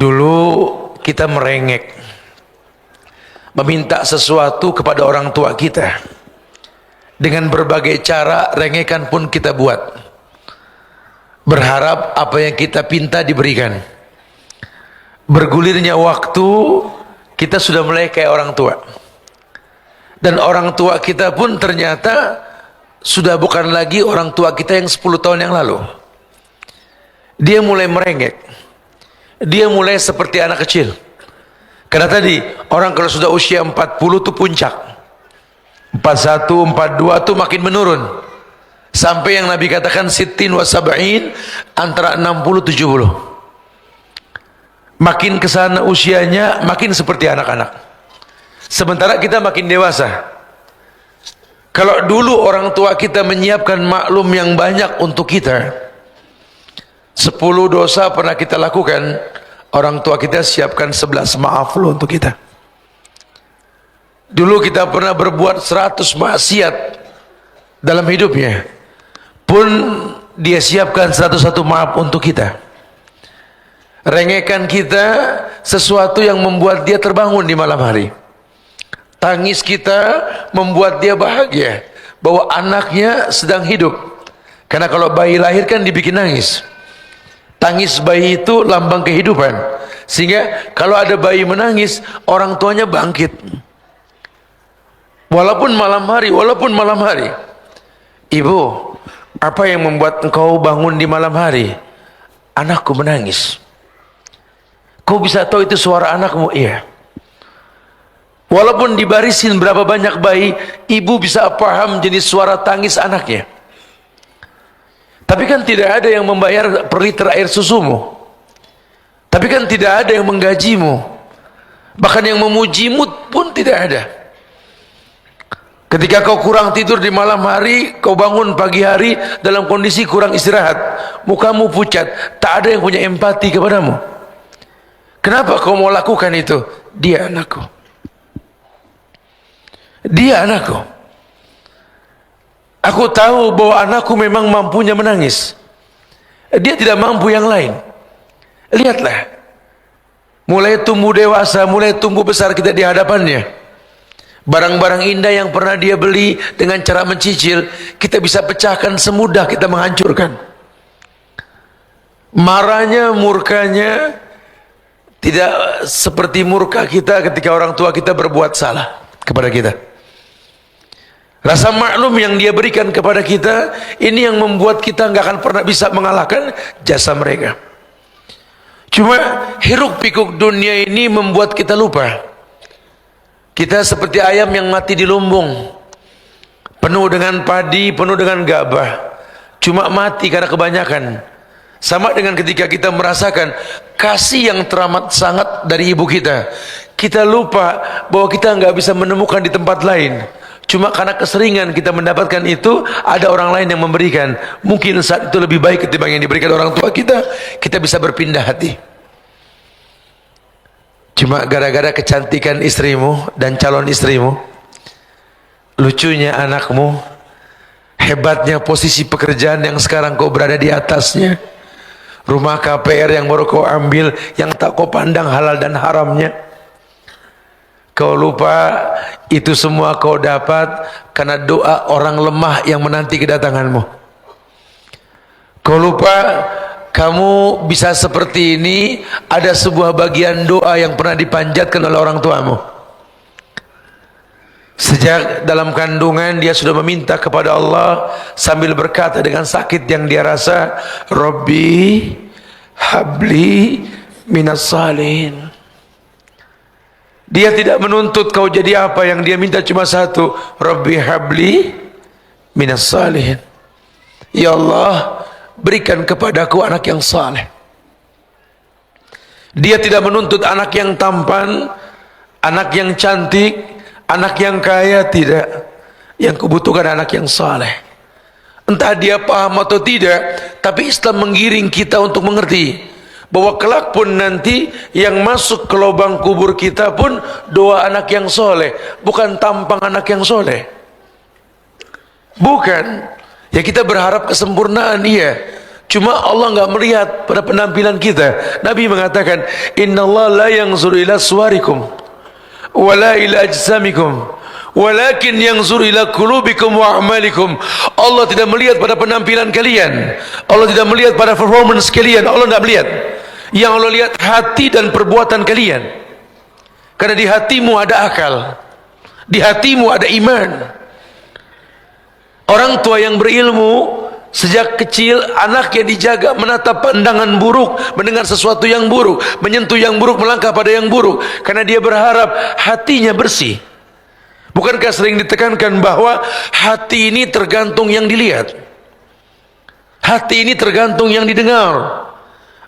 Dulu kita merengek, meminta sesuatu kepada orang tua kita. Dengan berbagai cara, rengekan pun kita buat. Berharap apa yang kita pinta diberikan. Bergulirnya waktu, kita sudah mulai kayak orang tua. Dan orang tua kita pun ternyata sudah bukan lagi orang tua kita yang 10 tahun yang lalu. Dia mulai merengek. Dia mulai seperti anak kecil. Karena tadi orang kalau sudah usia 40 itu puncak. 41, 42 itu makin menurun. Sampai yang Nabi katakan sittin wa sab'in, antara 60 70. Makin kesana usianya makin seperti anak-anak. Sementara kita makin dewasa. Kalau dulu orang tua kita menyiapkan maklum yang banyak untuk kita, 10 dosa pernah kita lakukan, orang tua kita siapkan 11 maaf lo untuk kita. Dulu kita pernah berbuat 100 maksiat dalam hidupnya, pun dia siapkan 101 maaf untuk kita. Rengekan kita sesuatu yang membuat dia terbangun di malam hari. Tangis kita membuat dia bahagia bahwa anaknya sedang hidup. Karena kalau bayi lahir kan dibikin nangis. Tangis bayi itu lambang kehidupan. Sehingga kalau ada bayi menangis, orang tuanya bangkit. Walaupun malam hari. Ibu, apa yang membuat engkau bangun di malam hari? Anakku menangis. Kau bisa tahu itu suara anakmu? Iya. Walaupun dibarisin berapa banyak bayi, ibu bisa paham jenis suara tangis anaknya. Tapi kan tidak ada yang membayar per liter air susumu. Tapi kan tidak ada yang menggajimu. Bahkan yang memujimu pun tidak ada. Ketika kau kurang tidur di malam hari, kau bangun pagi hari dalam kondisi kurang istirahat, mukamu pucat, tak ada yang punya empati kepadamu. Kenapa kau mau lakukan itu? Dia anakku. Dia anakku. Aku tahu bahwa anakku memang mampunya menangis. Dia tidak mampu yang lain. Lihatlah, mulai tumbuh dewasa, mulai tumbuh besar kita di hadapannya. Barang-barang indah yang pernah dia beli dengan cara mencicil, kita bisa pecahkan semudah kita menghancurkan. Marahnya, murkanya tidak seperti murka kita ketika orang tua kita berbuat salah kepada kita. Rasa maklum yang dia berikan kepada kita, ini yang membuat kita nggak akan pernah bisa mengalahkan jasa mereka. Cuma hiruk pikuk dunia ini membuat kita lupa. Kita seperti ayam yang mati di lumbung, penuh dengan padi, penuh dengan gabah, cuma mati karena kebanyakan. Sama dengan ketika kita merasakan kasih yang teramat sangat dari ibu kita, kita lupa bahwa kita nggak bisa menemukan di tempat lain. Cuma karena keseringan kita mendapatkan itu, ada orang lain yang memberikan. Mungkin saat itu lebih baik ketimbang yang diberikan orang tua kita, kita bisa berpindah hati. Cuma gara-gara kecantikan istrimu dan calon istrimu, lucunya anakmu, hebatnya posisi pekerjaan yang sekarang kau berada di atasnya, rumah KPR yang baru kau ambil, yang tak kau pandang halal dan haramnya, kau lupa itu semua kau dapat karena doa orang lemah yang menanti kedatanganmu. Kau lupa kamu bisa seperti ini, ada sebuah bagian doa yang pernah dipanjatkan oleh orang tuamu. Sejak dalam kandungan dia sudah meminta kepada Allah sambil berkata dengan sakit yang dia rasa, Rabbi habli minas salihin. Dia tidak menuntut kau jadi apa, yang dia minta cuma satu, Rabbi habli minas salihin. Ya Allah, berikan kepadaku anak yang saleh. Dia tidak menuntut anak yang tampan, anak yang cantik, anak yang kaya, tidak. Yang kubutuhkan anak yang saleh. Entah dia paham atau tidak, tapi Islam menggiring kita untuk mengerti bahwa kelak pun nanti yang masuk ke lubang kubur kita pun doa anak yang soleh, bukan tampang anak yang soleh. Bukan. Ya kita berharap kesempurnaan, iya. Cuma Allah enggak melihat pada penampilan kita. Nabi mengatakan, "Innallaha la yanzuru ila suwarikum wala ila ajsamikum, walakin yanzuru ila qulubikum wa a'malikum." Allah tidak melihat pada penampilan kalian. Allah tidak melihat pada performance kalian. Allah tidak melihat. Yang Allah lihat hati dan perbuatan kalian. Karena di hatimu ada akal, di hatimu ada iman. Orang tua yang berilmu sejak kecil anaknya dijaga menatap pandangan buruk, mendengar sesuatu yang buruk, menyentuh yang buruk, melangkah pada yang buruk, karena dia berharap hatinya bersih. Bukankah sering ditekankan bahwa hati ini tergantung yang dilihat, hati ini tergantung yang didengar.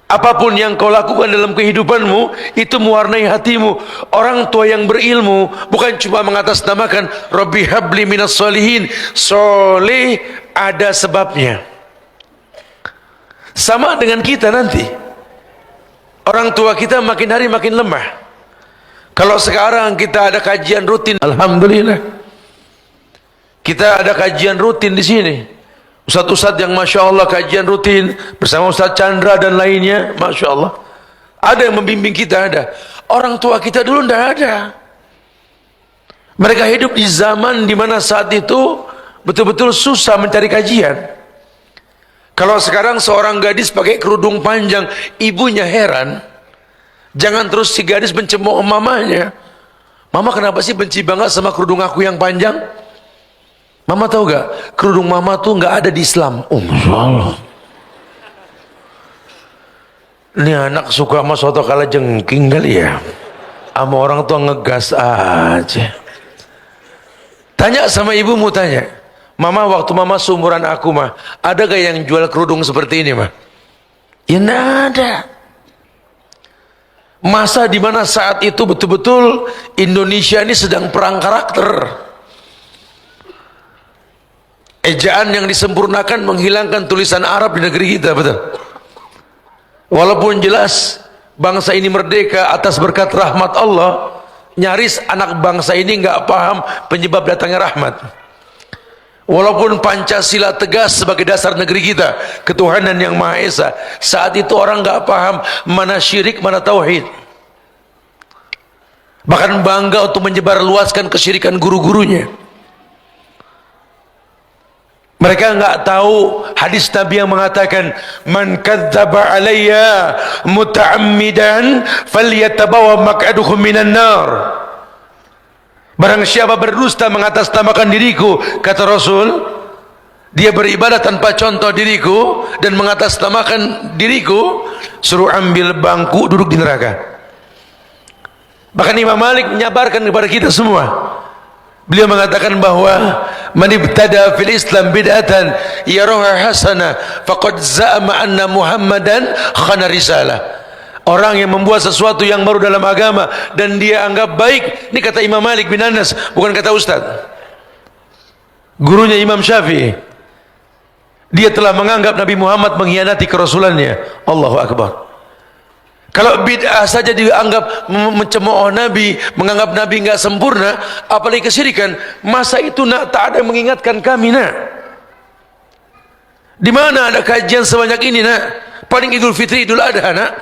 Apapun yang kau lakukan dalam kehidupanmu, itu mewarnai hatimu. Orang tua yang berilmu bukan cuma mengatasnamakan Rabbi habli minas solihin. Soleh ada sebabnya. Sama dengan kita nanti. Orang tua kita makin hari makin lemah. Kalau sekarang kita ada kajian rutin, alhamdulillah, kita ada kajian rutin di sini. Ustaz-ustaz yang Masya Allah kajian rutin bersama Ustaz Chandra dan lainnya, Masya Allah, ada yang membimbing kita, ada. Orang tua kita dulu tidak ada. Mereka hidup di zaman di mana saat itu betul-betul susah mencari kajian. Kalau sekarang seorang gadis pakai kerudung panjang, ibunya heran. Jangan terus si gadis mencemooh mamanya. Mama kenapa sih benci banget sama kerudung aku yang panjang? Mama tahu gak, kerudung mama tuh gak ada di Islam. Oh, Masya Allah. Ini anak suka sama soto kala jengking kali ya. Sama orang tua ngegas aja. Tanya sama ibumu, tanya, Mama, waktu mama seumuran aku mah, ada gak yang jual kerudung seperti ini mah? Ya gak ada. Masa dimana saat itu betul-betul Indonesia ini sedang perang karakter. Ejaan yang disempurnakan menghilangkan tulisan Arab di negeri kita, betul. Walaupun jelas bangsa ini merdeka atas berkat rahmat Allah, nyaris anak bangsa ini nggak paham penyebab datangnya rahmat. Walaupun Pancasila tegas sebagai dasar negeri kita, ketuhanan yang Maha Esa, saat itu orang nggak paham mana syirik, mana tauhid. Bahkan bangga untuk menyebarluaskan kesyirikan guru-gurunya. Mereka enggak tahu hadis Nabi yang mengatakan, man kadzdzaba alayya muta'ammidan falyatabawa maq'aduhu minan nar. Barang siapa berdusta mengatasnamakan diriku, kata Rasul, dia beribadah tanpa contoh diriku dan mengatasnamakan diriku, suruh ambil bangku duduk di neraka. Bahkan Imam Malik menyabarkan kepada kita semua. Beliau mengatakan bahwa man ibtada fil Islam bid'atan yaraha hasanah faqad za'ama anna Muhammadan khana risalah. Orang yang membuat sesuatu yang baru dalam agama dan dia anggap baik, ini kata Imam Malik bin Anas, bukan kata Ustaz. Gurunya Imam Syafi'i. Dia telah menganggap Nabi Muhammad mengkhianati kerasulannya. Allahu Akbar. Kalau bid'ah saja dianggap mencemooh Nabi, menganggap Nabi enggak sempurna, apalagi kesyirikan, masa itu nak tak ada yang mengingatkan kami nak? Di mana ada kajian sebanyak ini nak? Paling Idul Fitri, Idul Adha nak?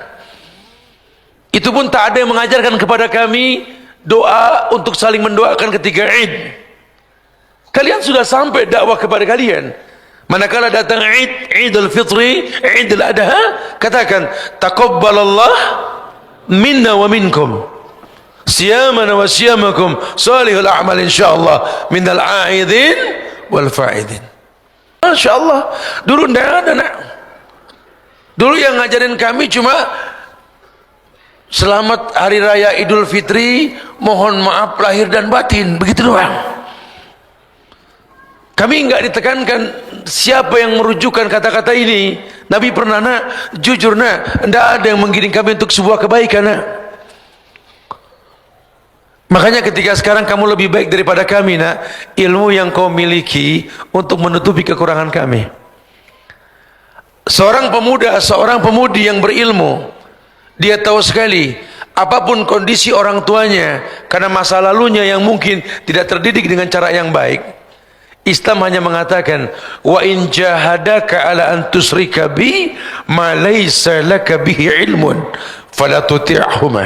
Itu pun tak ada yang mengajarkan kepada kami doa untuk saling mendoakan ketika Id. Kalian sudah sampai dakwah kepada kalian. Manakala datang Idul Fitri, Idul Adha, katakan taqabbalallah minna wa minkum siyamana wa siyamakum salihul a'mal insyaallah minal a'idin wal fa'idin. Masyaallah. Dulu tidak ada nak. Dulu yang ngajarin kami cuma selamat hari raya Idul Fitri, mohon maaf lahir dan batin, begitu doang. Kami enggak ditekankan siapa yang merujukan kata-kata ini. Nabi pernah nak, jujur nak, tidak ada yang menggiring kami untuk sebuah kebaikan nak. Makanya ketika sekarang kamu lebih baik daripada kami nak, ilmu yang kau miliki untuk menutupi kekurangan kami. Seorang pemuda, seorang pemudi yang berilmu, dia tahu sekali apapun kondisi orang tuanya, karena masa lalunya yang mungkin tidak terdidik dengan cara yang baik, Islam hanya mengatakan wa in jahadaka ala an tusrika bi ma laysa laka bihi ilmun fala tuti'huma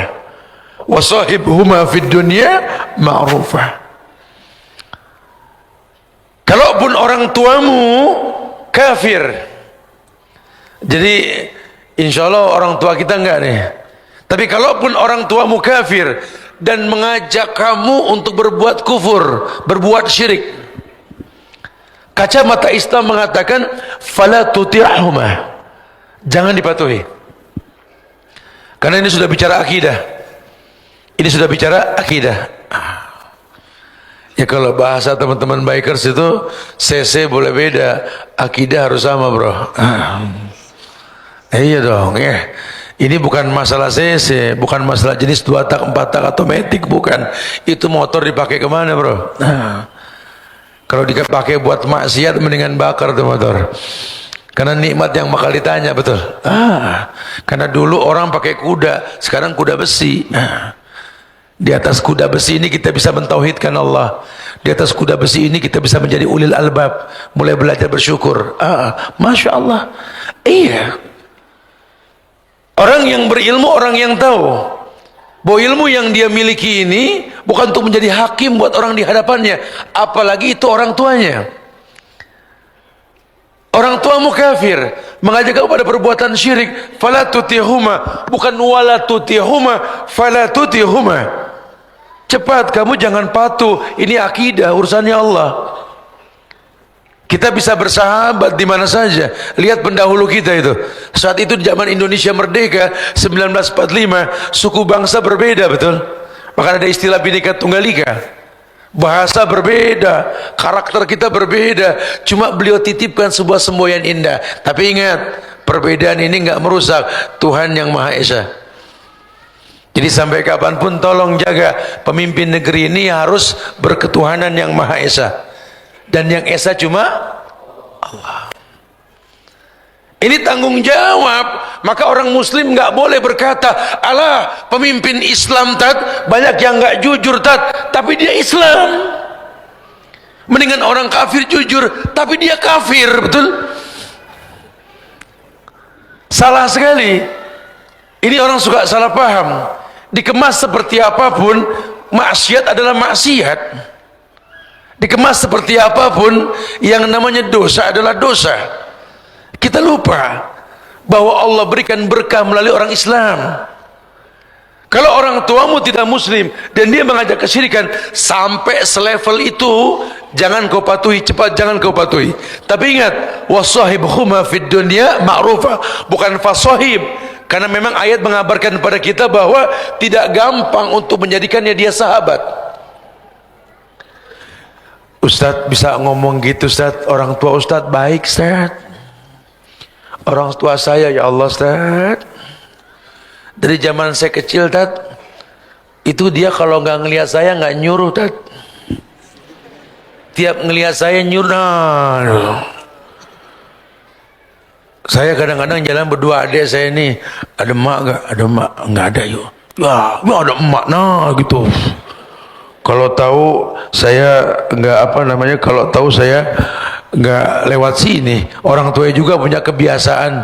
wa sahibhuma fid dunya ma'rufa. Kalaupun orang tuamu kafir, jadi insya Allah orang tua kita enggak nih, tapi kalaupun orang tuamu kafir dan mengajak kamu untuk berbuat kufur, berbuat syirik, kacamata Islam mengatakan fala tuti'huma, jangan dipatuhi. Karena ini sudah bicara akidah. Ini sudah bicara akidah. Ya kalau bahasa teman-teman bikers itu CC boleh beda, akidah harus sama, bro. Iya dong, ya. Ini bukan masalah CC, bukan masalah jenis 2 tak, 4 tak atau matic, bukan. Itu motor dipakai kemana, bro? Kalau dipakai buat maksiat mendingan bakar tuh motor. Karena nikmat yang bakal ditanya, betul. Karena dulu orang pakai kuda, sekarang kuda besi. Di atas kuda besi ini kita bisa mentauhidkan Allah. Di atas kuda besi ini kita bisa menjadi ulil albab, mulai belajar bersyukur. Masya Allah. Iya. Orang yang berilmu, orang yang tahu bahwa ilmu yang dia miliki ini bukan untuk menjadi hakim buat orang di hadapannya, apalagi itu orang tuanya. Orang tuamu kafir, mengajak kepada perbuatan syirik, fala tutihuma, bukan wala tutihuma, fala tutihuma. Cepat, kamu jangan patuh. Ini akidah, urusannya Allah. Kita bisa bersahabat di mana saja. Lihat pendahulu kita itu. Saat itu di zaman Indonesia merdeka 1945, suku bangsa berbeda, betul. Maka ada istilah Bhinneka Tunggal Ika. Bahasa berbeda, karakter kita berbeda. Cuma beliau titipkan sebuah semboyan indah. Tapi ingat, perbedaan ini enggak merusak Tuhan yang Maha Esa. Jadi sampai kapanpun tolong jaga pemimpin negeri ini harus berketuhanan yang Maha Esa. Dan yang Esa cuma Allah. Ini tanggung jawab. Maka orang muslim nggak boleh berkata, alah pemimpin Islam tat banyak yang nggak jujur tat, tapi dia Islam. Mendingan orang kafir jujur tapi dia kafir, betul? Salah sekali. Ini orang suka salah paham. Dikemas seperti apapun, maksiat adalah maksiat. Dikemas seperti apapun, yang namanya dosa adalah dosa. Kita lupa bahwa Allah berikan berkah melalui orang Islam. Kalau orang tuamu tidak muslim dan dia mengajak kesyirikan sampai selevel itu, jangan kau patuhi, cepat jangan kau patuhi. Tapi ingat, wasahibhuma fid dunya ma'rufa, bukan fasahib. Karena memang ayat mengabarkan kepada kita bahwa tidak gampang untuk menjadikannya dia sahabat. Ustadz bisa ngomong gitu, Ustadz. Orang tua Ustadz baik, Ustadz. Orang tua saya, ya Allah, Ustadz. Dari zaman saya kecil, Ustadz, itu dia kalau nggak ngelihat saya nggak nyuruh, Ustadz. Tiap ngelihat saya nyuruh. Saya kadang-kadang jalan berdua adik saya ini, ada emak nggak? Ada emak nggak ada, yuk. Ya ada emak, nah gitu. Kalau tahu saya nggak kalau tahu saya nggak lewat sini. Orang tua juga punya kebiasaan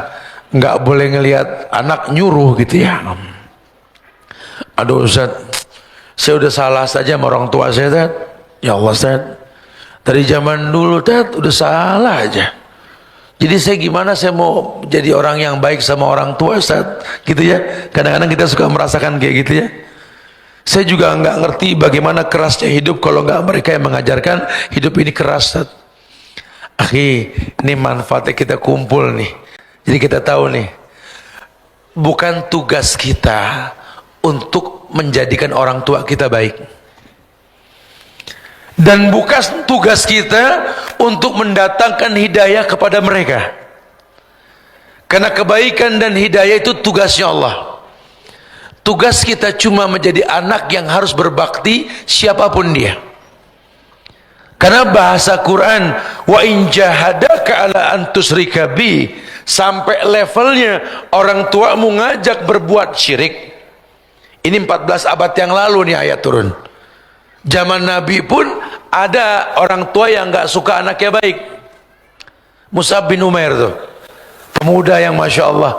nggak boleh ngelihat anak nyuruh gitu ya. Aduh Ustaz, saya udah salah saja sama orang tua saya, Tad. Ya Allah, Ustaz, dari zaman dulu, Tad, udah salah aja. Jadi saya gimana saya mau jadi orang yang baik sama orang tua, Ustaz, gitu ya. Kadang-kadang kita suka merasakan kayak gitu ya. Saya juga nggak ngerti bagaimana kerasnya hidup kalau nggak mereka yang mengajarkan hidup ini keras, Ustaz. Akhi, ini manfaatnya kita kumpul nih. Jadi kita tahu nih, bukan tugas kita untuk menjadikan orang tua kita baik. Dan bukan tugas kita untuk mendatangkan hidayah kepada mereka. Karena kebaikan dan hidayah itu tugasnya Allah. Tugas kita cuma menjadi anak yang harus berbakti siapapun dia. Karena bahasa Quran, wa in jahadaka ala an tusyrika bi, sampai levelnya orang tuamu ngajak berbuat syirik. Ini 14 abad yang lalu nih ayat turun. Zaman Nabi pun Ada orang tua yang nggak suka anaknya baik. Mus'ab bin Umair tuh, pemuda yang Masya Allah,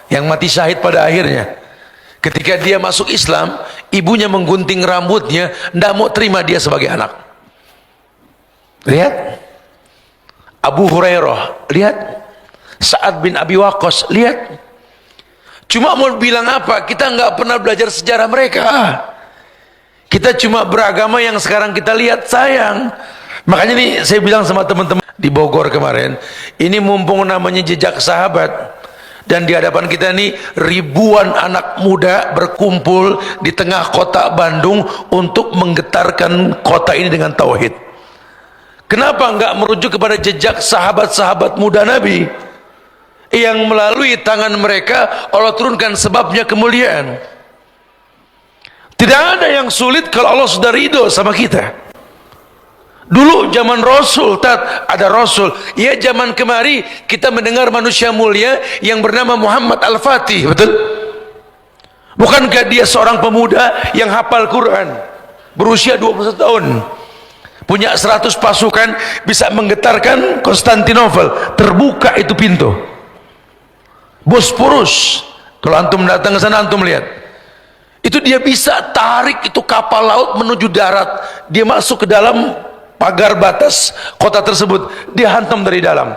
yang mati syahid pada akhirnya. Ketika dia masuk Islam, ibunya menggunting rambutnya, tidak mau terima dia sebagai anak. Lihat Abu Hurairah, lihat Sa'ad bin Abi Waqqas, lihat. Cuma mau bilang apa? Kita nggak pernah belajar sejarah mereka. Kita cuma beragama yang sekarang kita lihat, sayang. Makanya nih saya bilang sama teman-teman di Bogor kemarin, ini mumpung namanya jejak sahabat, dan di hadapan kita nih ribuan anak muda berkumpul di tengah kota Bandung untuk menggetarkan kota ini dengan tauhid. Kenapa enggak merujuk kepada jejak sahabat-sahabat muda Nabi yang melalui tangan mereka Allah turunkan sebabnya kemuliaan? Tidak ada yang sulit kalau Allah sudah ridho sama kita. Dulu zaman Rasul, ada Rasul. Ya, zaman kemari kita mendengar manusia mulia yang bernama Muhammad Al-Fatih, betul? Bukankah dia seorang pemuda yang hafal Quran, berusia 21 tahun, punya 100 pasukan, bisa menggetarkan Konstantinopel, terbuka itu pintu Bosporus. Kalau antum datang ke sana, antum lihat, itu dia bisa tarik itu kapal laut menuju darat, dia masuk ke dalam pagar batas kota tersebut, dia hantam dari dalam.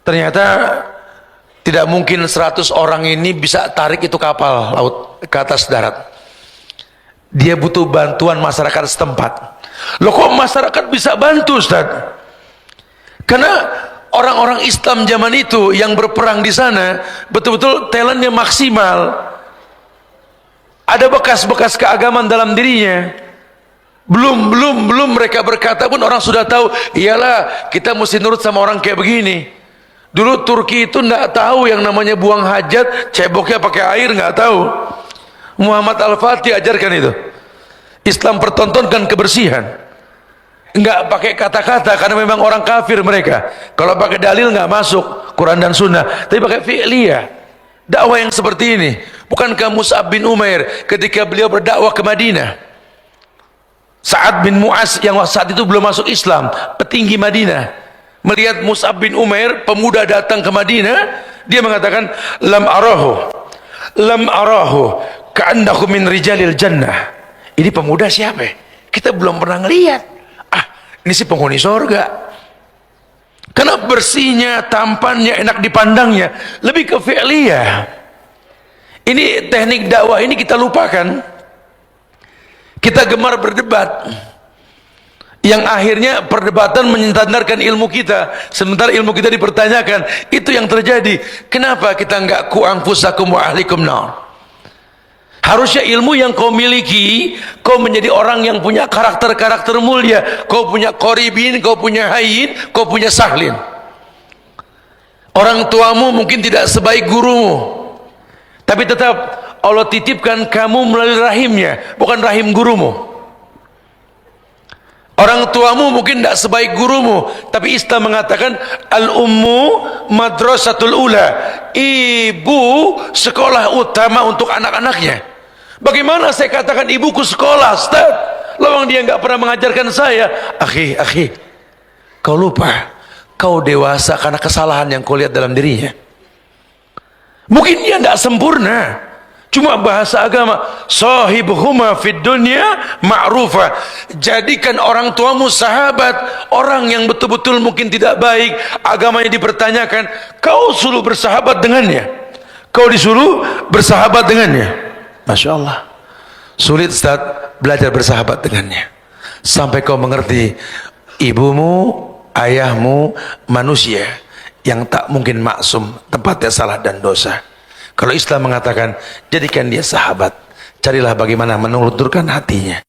Ternyata tidak mungkin 100 orang ini bisa tarik itu kapal laut ke atas darat. Dia butuh bantuan masyarakat setempat. Loh, kok masyarakat bisa bantu, Ustaz? Karena orang-orang Islam zaman itu yang berperang di sana betul-betul talentnya maksimal. Ada bekas-bekas keagamaan dalam dirinya. Belum mereka berkata pun orang sudah tahu, iyalah kita mesti nurut sama orang kayak begini. Dulu Turki itu tidak tahu yang namanya buang hajat, ceboknya pakai air, nggak tahu. Muhammad Al-Fatih ajarkan itu. Islam pertontonkan kebersihan, nggak pakai kata-kata, karena memang orang kafir mereka. Kalau pakai dalil nggak masuk Quran dan Sunnah, tapi pakai fi'liyah. Dakwah yang seperti ini. Bukankah Mus'ab bin Umair ketika beliau berdakwah ke Madinah, Sa'ad bin Mu'az yang saat itu belum masuk Islam, petinggi Madinah, melihat Mus'ab bin Umair, pemuda datang ke Madinah, dia mengatakan, lam arahu ka'annahu min rijalil jannah. Ini pemuda siapa? Kita belum pernah ngelihat. Ini sih penghuni surga. Karena bersihnya, tampannya, enak dipandangnya, lebih ke fi'liyah. Ini teknik dakwah ini kita lupakan. Kita gemar berdebat, yang akhirnya perdebatan menyandarkan ilmu kita, sementara ilmu kita dipertanyakan. Itu yang terjadi. Kenapa kita enggak ku anfusakum wa ahlikum nar? Harusnya ilmu yang kau miliki, kau menjadi orang yang punya karakter-karakter mulia. Kau punya qoribin, kau punya hayyin, kau punya sahlin. Orang tuamu mungkin tidak sebaik gurumu, tapi tetap Allah titipkan kamu melalui rahimnya, bukan rahim gurumu. Orang tuamu mungkin tidak sebaik gurumu, tapi Islam mengatakan al-ummu madrasatul ula, ibu sekolah utama untuk anak-anaknya. Bagaimana saya katakan ibuku sekolah, Ustaz? Lawang dia nggak pernah mengajarkan saya. Akhi, kau lupa, kau dewasa karena kesalahan yang kau lihat dalam dirinya. Mungkin dia tidak sempurna, cuma bahasa agama, sahibuhuma fid dunya ma'rufa. Jadikan orang tuamu sahabat, orang yang betul-betul mungkin tidak baik, agamanya dipertanyakan, kau suruh bersahabat dengannya, kau disuruh bersahabat dengannya. Masya Allah, sulit Ustaz belajar bersahabat dengannya, sampai kau mengerti ibumu, ayahmu manusia yang tak mungkin maksum, tempatnya salah dan dosa. Kalau Islam mengatakan jadikan dia sahabat, carilah bagaimana menelurkan hatinya.